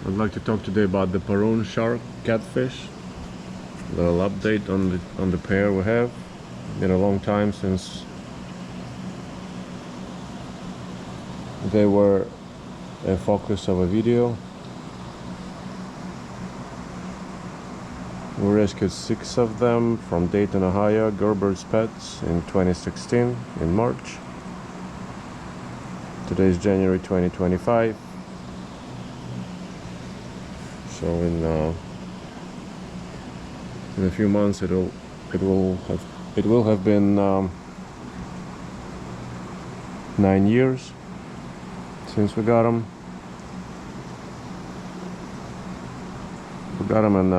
I'd like to talk today about the Paroon Shark Catfish. A little update on the pair we have. Been a long time since they were a focus of a video. We rescued 6 of them from Dayton, Ohio, Gerber's Pets in 2016 in March. Today is January 2025. So in a few months it will have been 9 years since we got them. We got them in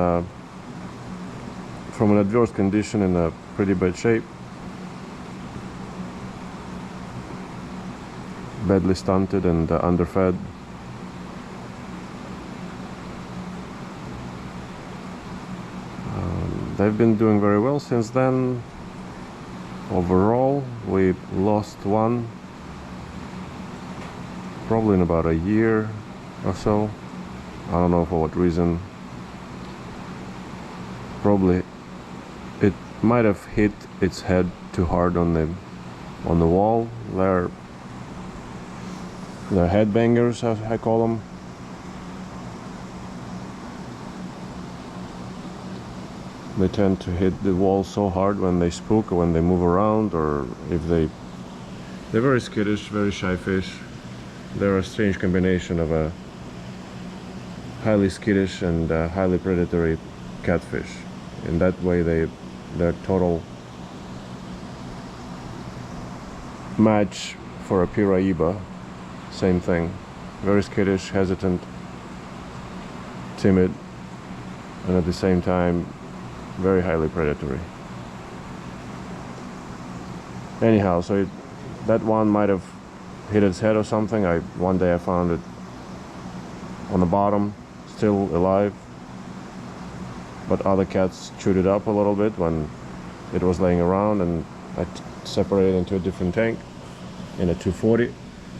from an adverse condition in a pretty bad shape. Badly stunted and underfed. They've been doing very well since then. Overall, we lost one probably in about a year or so. I don't know for what reason. Probably it might have hit its head too hard on the wall. They're headbangers, I call them. They tend to hit the wall so hard when they spook or when they move around, or if they're very skittish, very shy fish. They're a strange combination of a highly skittish and highly predatory catfish. In that way, they're total match for a piraiba. Same thing. Very skittish, hesitant, timid, and at the same time very highly predatory. Anyhow, so that one might have hit its head or something. One day I found it on the bottom, still alive, but other cats chewed it up a little bit when it was laying around, and I separated into a different tank in a 240.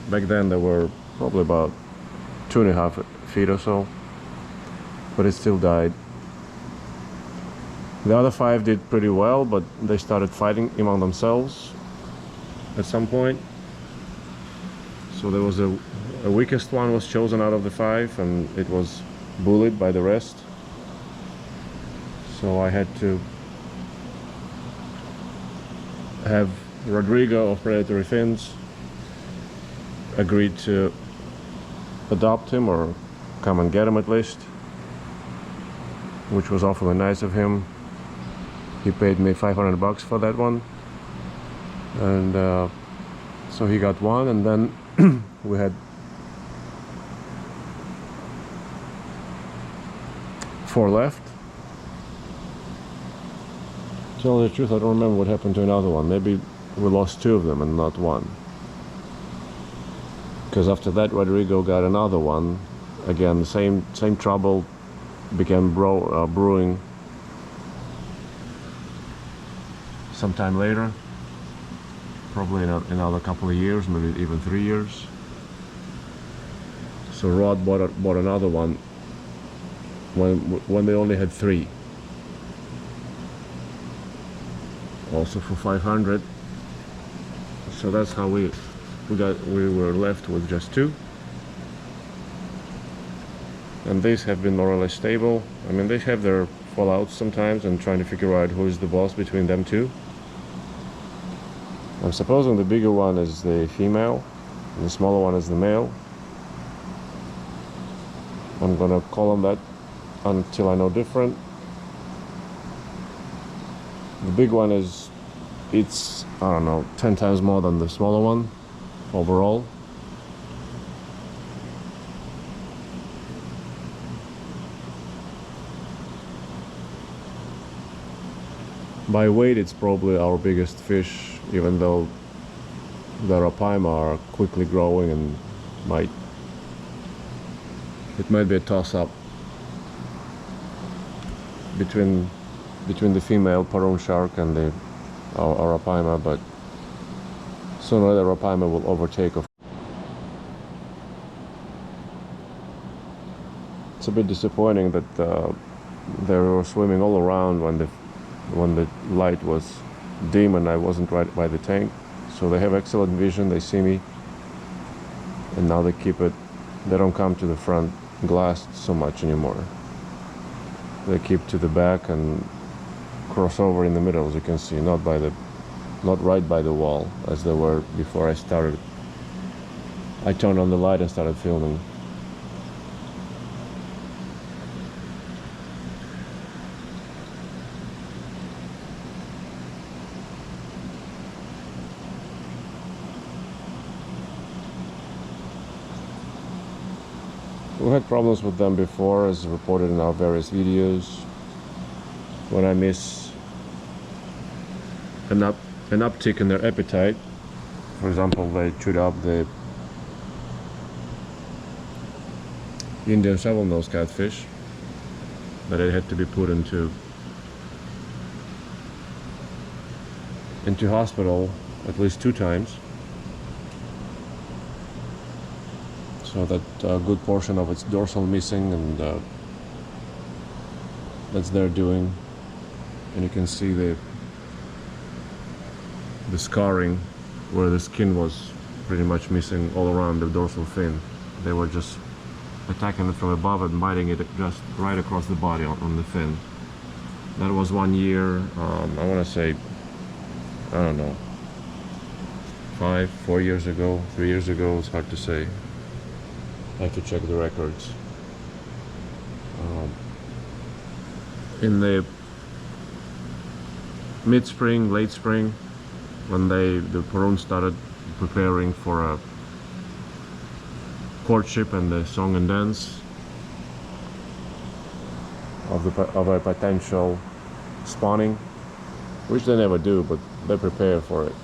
Back then they were probably about 2.5 feet or so, but it still died. The other 5 did pretty well, but they started fighting among themselves at some point. So there was the weakest one was chosen out of the 5, and it was bullied by the rest. So I had to have Rodrigo of Predatory Fins agreed to adopt him or come and get him at least, which was awfully nice of him. He paid me $500 for that one, and so he got one, and then we had 4 left. To tell the truth, I don't remember what happened to another one. Maybe we lost 2 of them and not one, because after that Rodrigo got another one. Again, the same trouble began brewing sometime later, probably in another couple of years, maybe even 3 years. So Rod bought another one when they only had 3, also for $500. So that's how we were left with just 2, and these have been more or less stable. I mean, they have their fallouts sometimes, and trying to figure out who is the boss between them 2. I'm supposing the bigger one is the female and the smaller one is the male. I'm gonna call them that until I know different. The big one it's I don't know, 10 times more than the smaller one overall. By weight, it's probably our biggest fish, even though the Arapaima are quickly growing and it might be a toss-up between the female Paroon shark and the Arapaima, but sooner the Arapaima will overtake. a bit disappointing that they were swimming all around when the light was dim and I wasn't right by the tank. So they have excellent vision, they see me, and now they keep it. They don't come to the front glass so much anymore. They keep to the back and cross over in the middle, as you can see, not right by the wall as they were before I started. I turned on the light and started filming. We had problems with them before, as reported in our various videos. When I miss an uptick in their appetite, for example, they chewed up the Indian shovelnose catfish, that it had to be put into hospital at least 2 times. So that a good portion of its dorsal missing, and that's their doing. And you can see the scarring where the skin was pretty much missing all around the dorsal fin. They were just attacking it from above and biting it just right across the body on the fin. That was 1 year, I want to say, I don't know, 4 years ago, 3 years ago, it's hard to say. I have to check the records. In the mid-spring, late spring, when the Paroon started preparing for a courtship and the song and dance of a potential spawning, which they never do, but they prepare for it,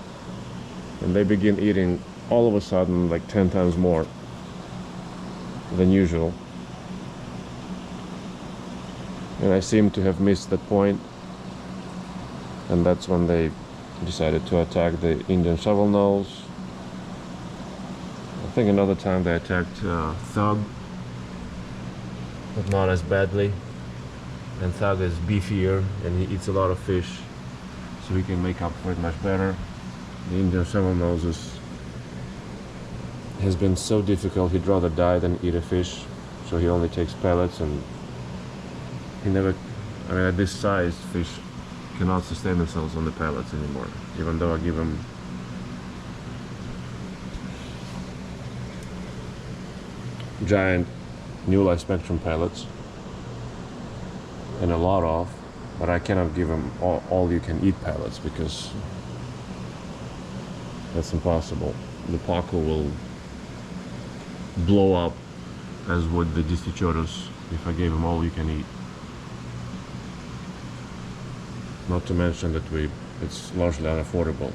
and they begin eating all of a sudden like 10 times more than usual. And I seem to have missed that point, and that's when they decided to attack the Indian shovelnose. I think another time they attacked thug, but not as badly. And thug is beefier and he eats a lot of fish, so he can make up for it much better. The Indian shovelnose has been so difficult, he'd rather die than eat a fish, so he only takes pellets, and he never, I mean, at this size, fish cannot sustain themselves on the pellets anymore, even though I give them giant New Life Spectrum pellets and a lot of, but I cannot give them all you can eat pellets, because that's impossible. The pacu will blow up, as would the Distichotus, if I gave them all you can eat. Not to mention that it's largely unaffordable.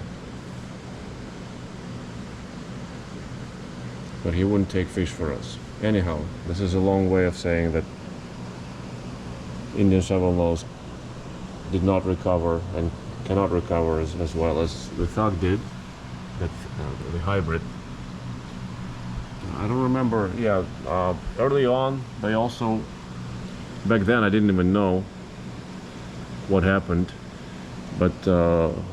But he wouldn't take fish for us. Anyhow, this is a long way of saying that Indian shovelnose did not recover and cannot recover as well as the thug did, the hybrid. I don't remember, yeah, early on, they also, back then I didn't even know what happened, but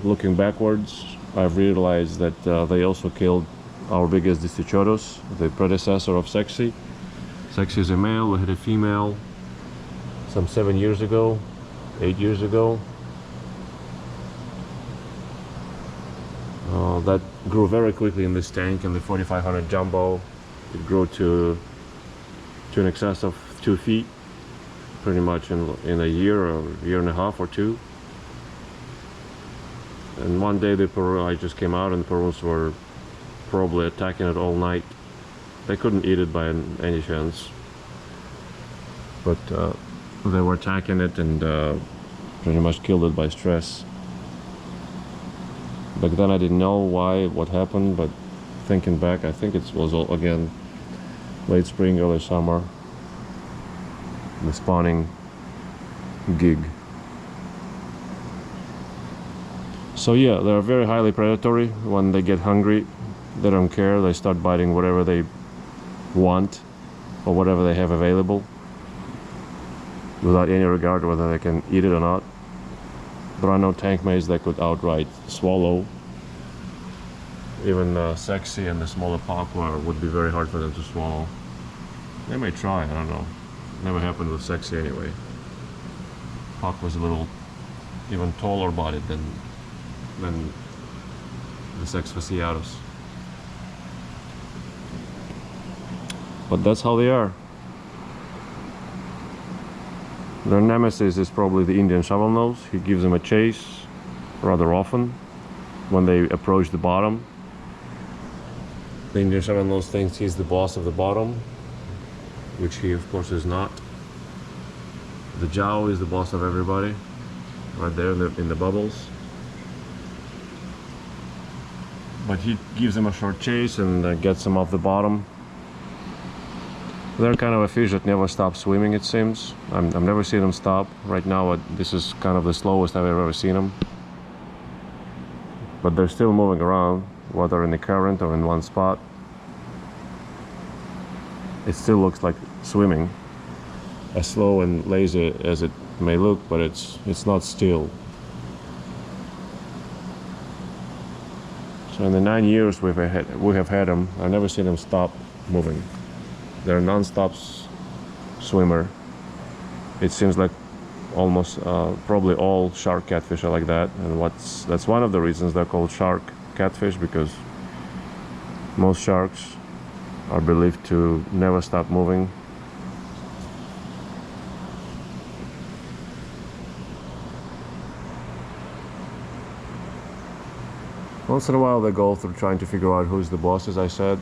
looking backwards, I've realized that they also killed our biggest Distichotus, the predecessor of Sexy. Sexy is a male, we had a female some 7 years ago, 8 years ago. That grew very quickly in this tank, in the 4500 jumbo. It grew to in excess of 2 feet, pretty much in a year or a year and a half or 2. And one day I just came out, and the Paroons were probably attacking it all night. They couldn't eat it by any chance, but they were attacking it and pretty much killed it by stress. Back then I didn't know what happened, but thinking back, I think it was all, again, late spring, early summer, the spawning gig. So yeah, they're very highly predatory. When they get hungry, they don't care. They start biting whatever they want or whatever they have available. without any regard whether they can eat it or not. There are no tank mates that could outright swallow. Even sexy and the smaller pacu would be very hard for them to swallow. They may try, I don't know. Never happened with sexy anyway. Pacu was a little even taller bodied than the sex fasciatus. But that's how they are. Their nemesis is probably the Indian shovelnose. He gives them a chase rather often when they approach the bottom. The Indian shovelnose thinks he's the boss of the bottom, which he of course is not. The Jow is the boss of everybody, right there in the bubbles. But he gives them a short chase and gets them off the bottom. They're kind of a fish that never stops swimming, it seems. I've never seen them stop. Right now, this is kind of the slowest I've ever seen them. But they're still moving around, whether in the current or in one spot. It still looks like swimming, as slow and lazy as it may look, but it's not still. So in the 9 years we have had them, I've never seen them stop moving. They're a non-stop swimmer. It seems like almost probably all shark catfish are like that, and that's one of the reasons they're called shark catfish, because most sharks are believed to never stop moving. Once in a while they go through trying to figure out who's the boss, as I said.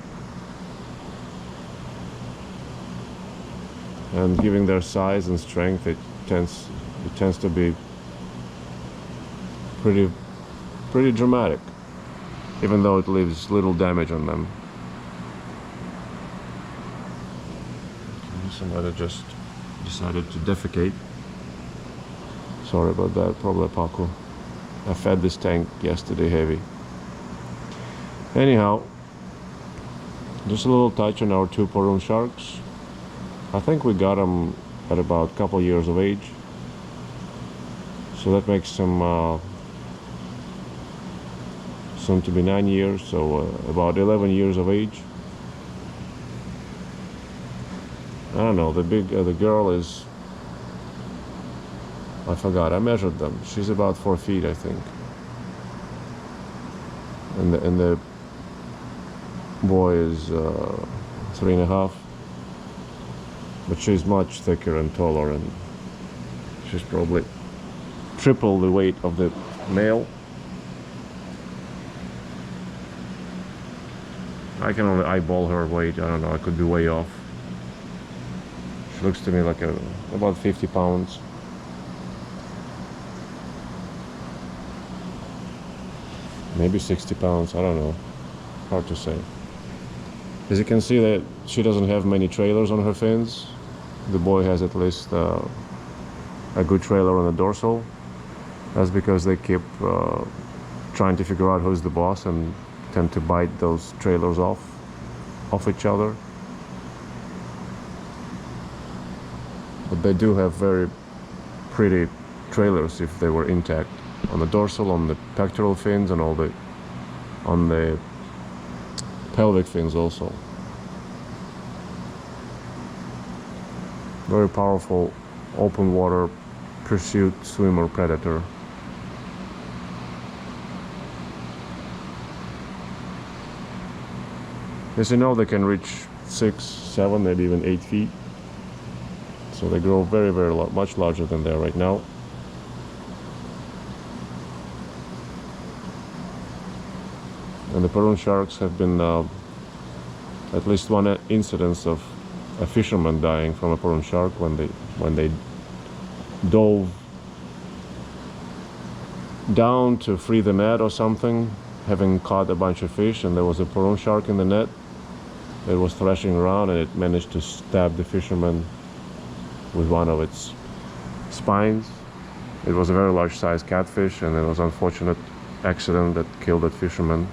And given their size and strength, it tends to be pretty dramatic, even though it leaves little damage on them. Somebody just decided to defecate. Sorry about that, probably a pacu. I fed this tank yesterday heavy. Anyhow, just a little touch on our two Paroon sharks. I think we got them at about a couple years of age, so that makes them soon to be 9 years, so about 11 years of age. I don't know, the girl is, I forgot, I measured them. She's about 4 feet, I think. And the boy is 3.5. But she's much thicker and taller, and she's probably triple the weight of the male. I can only eyeball her weight, I don't know, I could be way off. She looks to me like about 50 pounds. Maybe 60 pounds, I don't know. Hard to say. As you can see, that she doesn't have many trailers on her fins. The boy has at least a good trailer on the dorsal. That's because they keep trying to figure out who's the boss and tend to bite those trailers off each other. But they do have very pretty trailers if they were intact, on the dorsal, on the pectoral fins, and on the pelvic fins also. Very powerful open water pursuit swimmer predator. As you know, they can reach 6, 7, maybe even 8 feet. So they grow very, much larger than they are right now. And the Paroon sharks have been at least one incidence of a fisherman dying from a Paroon shark when they dove down to free the net or something, having caught a bunch of fish, and there was a Paroon shark in the net. It was thrashing around, and it managed to stab the fisherman with one of its spines. It was a very large sized catfish, and it was an unfortunate accident that killed that fisherman.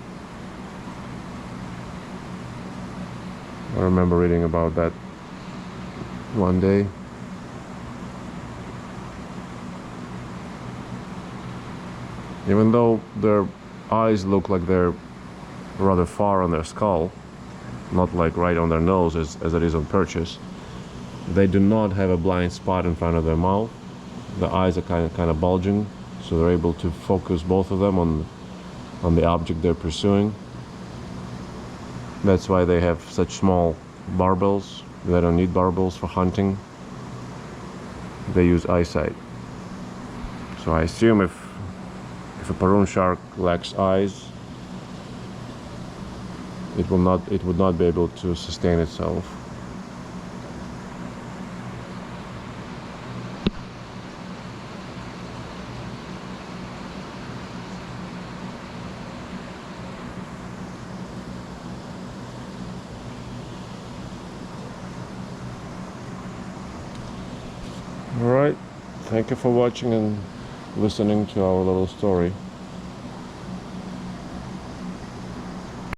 I remember reading about that one day. Even though their eyes look like they're rather far on their skull, not like right on their nose as it is on perches, they do not have a blind spot in front of their mouth. The eyes are kind of bulging, so they're able to focus both of them on the object they're pursuing. That's why they have such small barbels. They don't need barbels for hunting. They use eyesight. So I assume if a Paroon shark lacks eyes, it would not be able to sustain itself. Alright, thank you for watching and listening to our little story.